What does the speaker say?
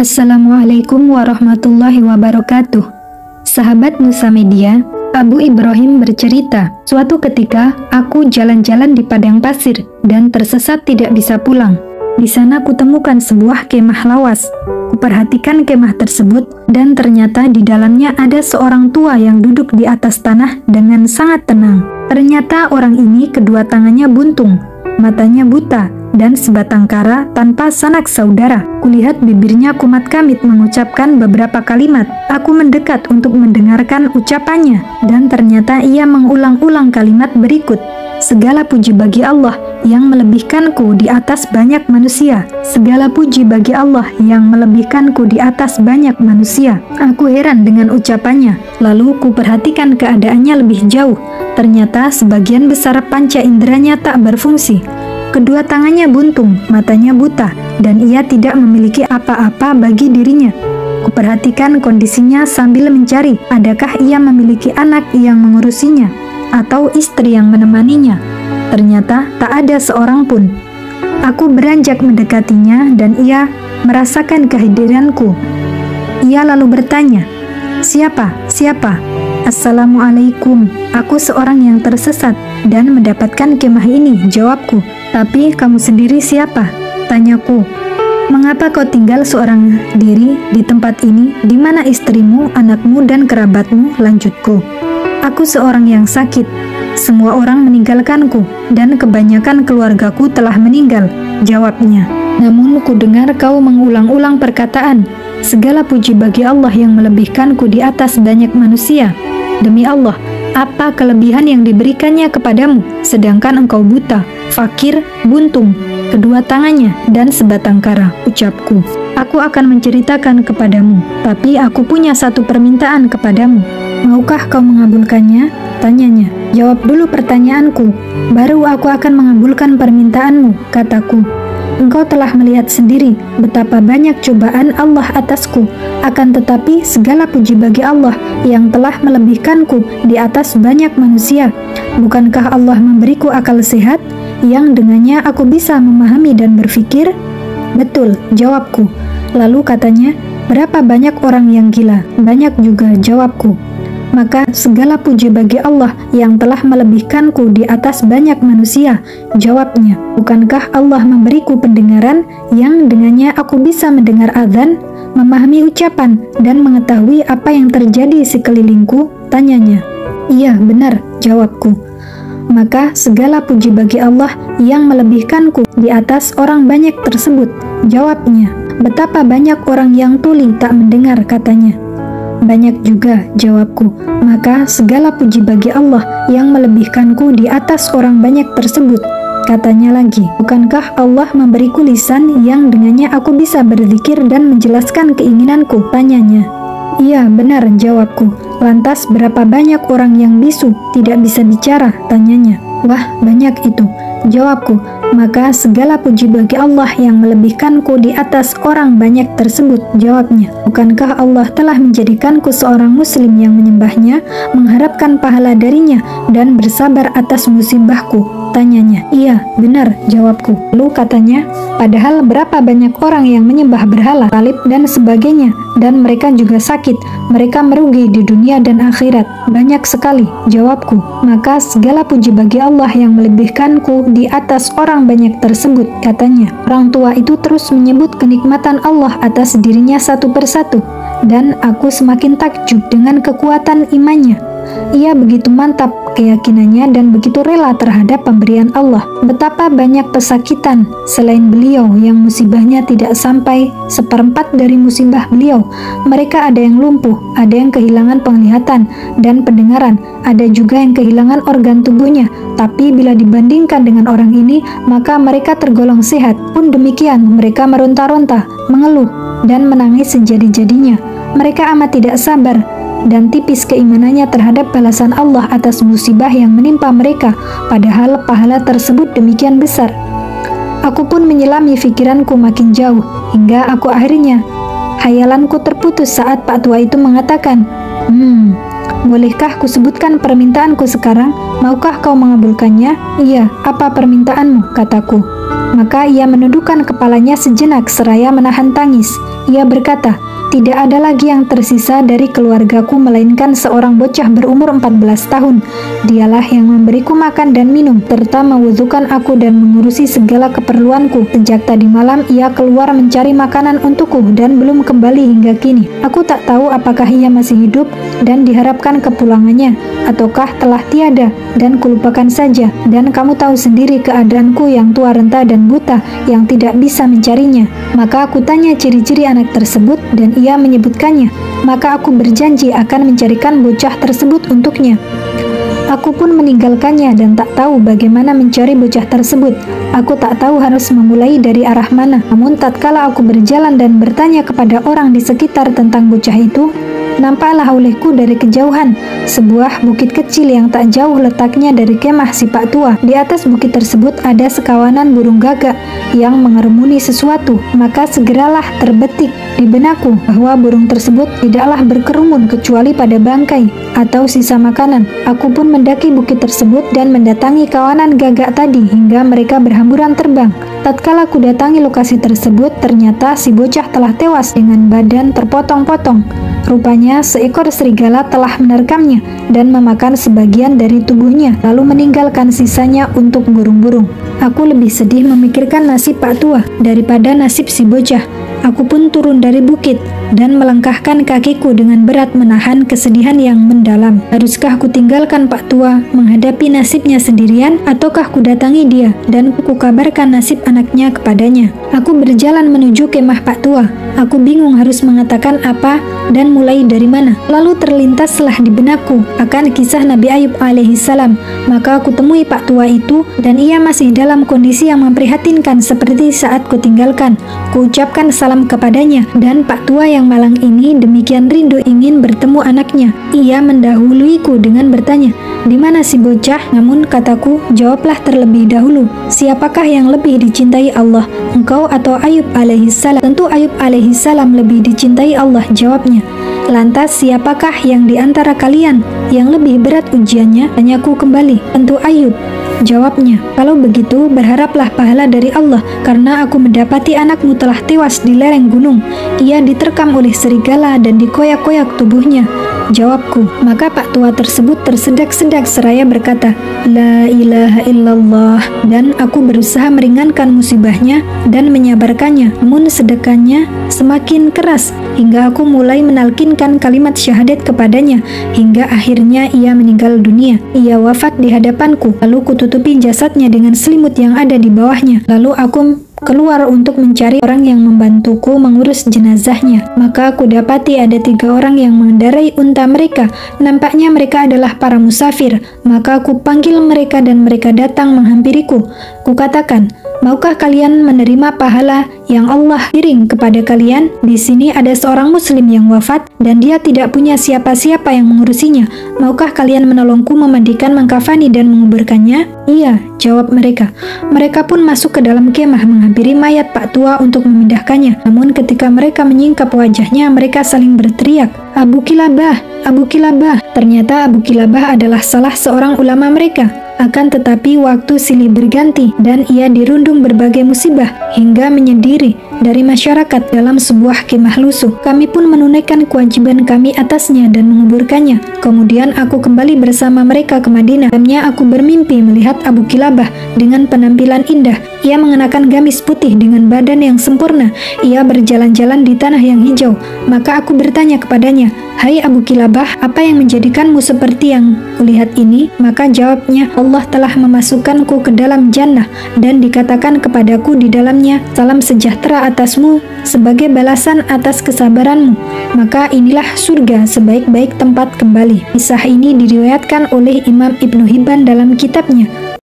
Assalamualaikum warahmatullahi wabarakatuh. Sahabat Nusa Media, Abu Ibrahim bercerita, suatu ketika aku jalan-jalan di padang pasir dan tersesat tidak bisa pulang. Di sana kutemukan sebuah kemah lawas. Kuperhatikan kemah tersebut dan ternyata di dalamnya ada seorang tua yang duduk di atas tanah dengan sangat tenang. Ternyata orang ini kedua tangannya buntung, matanya buta, dan sebatang kara tanpa sanak saudara. Kulihat bibirnya kumat kamit mengucapkan beberapa kalimat. Aku mendekat untuk mendengarkan ucapannya, dan ternyata ia mengulang-ulang kalimat berikut. Segala puji bagi Allah yang melebihkanku di atas banyak manusia. Segala puji bagi Allah yang melebihkanku di atas banyak manusia. Aku heran dengan ucapannya, lalu kuperhatikan keadaannya lebih jauh. Ternyata sebagian besar panca inderanya tak berfungsi. Kedua tangannya buntung, matanya buta, dan ia tidak memiliki apa-apa bagi dirinya. Kuperhatikan kondisinya sambil mencari, adakah ia memiliki anak yang mengurusinya, atau istri yang menemaninya. Ternyata tak ada seorang pun. Aku beranjak mendekatinya dan ia merasakan kehadiranku. Ia lalu bertanya, "Siapa? Siapa?" "Assalamualaikum, aku seorang yang tersesat dan mendapatkan kemah ini," jawabku. "Tapi kamu sendiri siapa?" tanyaku. "Mengapa kau tinggal seorang diri di tempat ini, di mana istrimu, anakmu, dan kerabatmu?" lanjutku. "Aku seorang yang sakit. Semua orang meninggalkanku, dan kebanyakan keluargaku telah meninggal," jawabnya. "Namun ku dengar kau mengulang-ulang perkataan, 'Segala puji bagi Allah yang melebihkanku di atas banyak manusia.' Demi Allah, apa kelebihan yang diberikannya kepadamu, sedangkan engkau buta, fakir, buntung, kedua tangannya, dan sebatang kara," ucapku. "Aku akan menceritakan kepadamu, tapi aku punya satu permintaan kepadamu. Maukah kau mengabulkannya?" tanyanya. "Jawab dulu pertanyaanku, baru aku akan mengabulkan permintaanmu," kataku. "Engkau telah melihat sendiri betapa banyak cobaan Allah atasku, akan tetapi segala puji bagi Allah yang telah melebihkanku di atas banyak manusia. Bukankah Allah memberiku akal sehat, yang dengannya aku bisa memahami dan berpikir?" "Betul," jawabku. Lalu katanya, "Berapa banyak orang yang gila?" "Banyak juga," jawabku. "Maka segala puji bagi Allah yang telah melebihkanku di atas banyak manusia," jawabnya. "Bukankah Allah memberiku pendengaran yang dengannya aku bisa mendengar azan, memahami ucapan, dan mengetahui apa yang terjadi sekelilingku?" tanyanya. "Iya, benar," jawabku. "Maka segala puji bagi Allah yang melebihkanku di atas orang banyak tersebut," jawabnya. "Betapa banyak orang yang tuli tak mendengar," katanya. "Banyak juga," jawabku. "Maka segala puji bagi Allah yang melebihkanku di atas orang banyak tersebut," katanya lagi. "Bukankah Allah memberiku lisan yang dengannya aku bisa berzikir dan menjelaskan keinginanku?" tanyanya. "Iya, benar," jawabku. "Lantas berapa banyak orang yang bisu, tidak bisa bicara?" tanyanya. "Wah, banyak itu," jawabku. "Maka segala puji bagi Allah yang melebihkanku di atas orang banyak tersebut," jawabnya. "Bukankah Allah telah menjadikanku seorang muslim yang menyembahnya, mengharapkan pahala darinya, dan bersabar atas musibahku?" tanyanya. "Iya, benar," jawabku. Lalu katanya, "Padahal berapa banyak orang yang menyembah berhala, salib, dan sebagainya, dan mereka juga sakit. Mereka merugi di dunia dan akhirat." "Banyak sekali," jawabku. "Maka segala puji bagi Allah yang melebihkanku di atas orang banyak tersebut," katanya. Orang tua itu terus menyebut kenikmatan Allah atas dirinya satu persatu, dan aku semakin takjub dengan kekuatan imannya. Ia begitu mantap keyakinannya dan begitu rela terhadap pemberian Allah. Betapa banyak pesakitan selain beliau yang musibahnya tidak sampai seperempat dari musibah beliau. Mereka ada yang lumpuh, ada yang kehilangan penglihatan dan pendengaran, ada juga yang kehilangan organ tubuhnya. Tapi bila dibandingkan dengan orang ini, maka mereka tergolong sehat. Pun demikian, mereka meronta-ronta, mengeluh, dan menangis sejadi-jadinya. Mereka amat tidak sabar dan tipis keimanannya terhadap balasan Allah atas musibah yang menimpa mereka, padahal pahala tersebut demikian besar. Aku pun menyelami pikiranku makin jauh, hingga aku akhirnya hayalanku terputus saat Pak Tua itu mengatakan, "Bolehkah kusebutkan permintaanku sekarang? Maukah kau mengabulkannya?" "Iya, apa permintaanmu?" kataku. Maka ia menundukkan kepalanya sejenak seraya menahan tangis. Ia berkata, "Tidak ada lagi yang tersisa dari keluargaku melainkan seorang bocah berumur 14 tahun. Dialah yang memberiku makan dan minum, serta mewudukan aku dan mengurusi segala keperluanku. Sejak tadi malam ia keluar mencari makanan untukku dan belum kembali hingga kini. Aku tak tahu apakah ia masih hidup dan diharapkan kepulangannya, ataukah telah tiada dan kulupakan saja. Dan kamu tahu sendiri keadaanku yang tua renta dan buta yang tidak bisa mencarinya." Maka aku tanya ciri-ciri anak tersebut dan ia menyebutkannya. Maka aku berjanji akan mencarikan bocah tersebut untuknya. Aku pun meninggalkannya dan tak tahu bagaimana mencari bocah tersebut. Aku tak tahu harus memulai dari arah mana. Namun tatkala aku berjalan dan bertanya kepada orang di sekitar tentang bocah itu, nampaklah olehku dari kejauhan sebuah bukit kecil yang tak jauh letaknya dari kemah si Pak Tua. Di atas bukit tersebut ada sekawanan burung gagak yang mengerumuni sesuatu. Maka segeralah terbetik di benakku bahwa burung tersebut tidaklah berkerumun kecuali pada bangkai atau sisa makanan. Aku pun mendaki bukit tersebut dan mendatangi kawanan gagak tadi hingga mereka berhamburan terbang. Tatkala aku datangi lokasi tersebut, ternyata si bocah telah tewas dengan badan terpotong-potong. Rupanya seekor serigala telah menerkamnya dan memakan sebagian dari tubuhnya, lalu meninggalkan sisanya untuk burung-burung. Aku lebih sedih memikirkan nasib Pak Tua daripada nasib si bocah. Aku pun turun dari bukit dan melangkahkan kakiku dengan berat menahan kesedihan yang mendalam. Haruskah ku tinggalkan Pak Tua menghadapi nasibnya sendirian, ataukah ku datangi dia dan ku kabarkan nasib anaknya kepadanya? Aku berjalan menuju kemah Pak Tua. Aku bingung harus mengatakan apa dan mulai dari mana. Lalu terlintaslah di benakku akan kisah Nabi Ayub alaihissalam. Maka aku temui Pak Tua itu dan ia masih dalam kondisi yang memprihatinkan seperti saat ku tinggalkan. Ku ucapkan salam kepadanya dan Pak Tua yang malang ini demikian rindu ingin bertemu anaknya. Ia mendahuluiku dengan bertanya, "Di mana si bocah?" Namun kataku, "Jawablah terlebih dahulu. Siapakah yang lebih dicintai Allah, engkau atau Ayub alaihissalam?" "Tentu Ayub alaihissalam lebih dicintai Allah," jawabnya. "Lantas siapakah yang di antara kalian yang lebih berat ujiannya?" Tanyaku kembali. "Tentu Ayub," jawabnya. "Kalau begitu berharaplah pahala dari Allah, karena aku mendapati anakmu telah tewas di lereng gunung. Ia diterkam oleh serigala dan dikoyak-koyak tubuhnya," jawabku. Maka Pak Tua tersebut tersedak-sedak seraya berkata, "La ilaha illallah," dan aku berusaha meringankan musibahnya dan menyabarkannya. Namun sedekahnya semakin keras hingga aku mulai menalkinkan kalimat syahadat kepadanya hingga akhirnya ia meninggal dunia. Ia wafat di hadapanku, lalu kututupi jasadnya dengan selimut yang ada di bawahnya. Lalu aku keluar untuk mencari orang yang membantuku mengurus jenazahnya. Maka aku dapati ada 3 orang yang mengendarai unta mereka. Nampaknya mereka adalah para musafir. Maka aku panggil mereka dan mereka datang menghampiriku. Kukatakan, "Maukah kalian menerima pahala yang Allah kirim kepada kalian? Di sini ada seorang muslim yang wafat dan dia tidak punya siapa-siapa yang mengurusinya. Maukah kalian menolongku memandikan, mengkafani dan menguburkannya?" "Iya," jawab mereka. Mereka pun masuk ke dalam kemah menghampiri mayat Pak Tua untuk memindahkannya. Namun ketika mereka menyingkap wajahnya, mereka saling berteriak, "Abu Kilabah! Abu Kilabah!" Ternyata Abu Kilabah adalah salah seorang ulama mereka. Akan tetapi waktu silih berganti dan ia dirundung berbagai musibah hingga menyendiri dari masyarakat dalam sebuah kemah lusuh. Kami pun menunaikan kewajiban kami atasnya dan menguburkannya. Kemudian aku kembali bersama mereka ke Madinah. Dalamnya aku bermimpi melihat Abu Kilabah dengan penampilan indah. Ia mengenakan gamis putih dengan badan yang sempurna. Ia berjalan-jalan di tanah yang hijau. Maka aku bertanya kepadanya, "Hai Abu Kilabah, apa yang menjadikanmu seperti yang kulihat ini?" Maka jawabnya, "Allah telah memasukkanku ke dalam jannah dan dikatakan kepadaku di dalamnya, salam sejahtera atasmu sebagai balasan atas kesabaranmu. Maka inilah surga sebaik-baik tempat kembali." Kisah ini diriwayatkan oleh Imam Ibnu Hibban dalam kitabnya.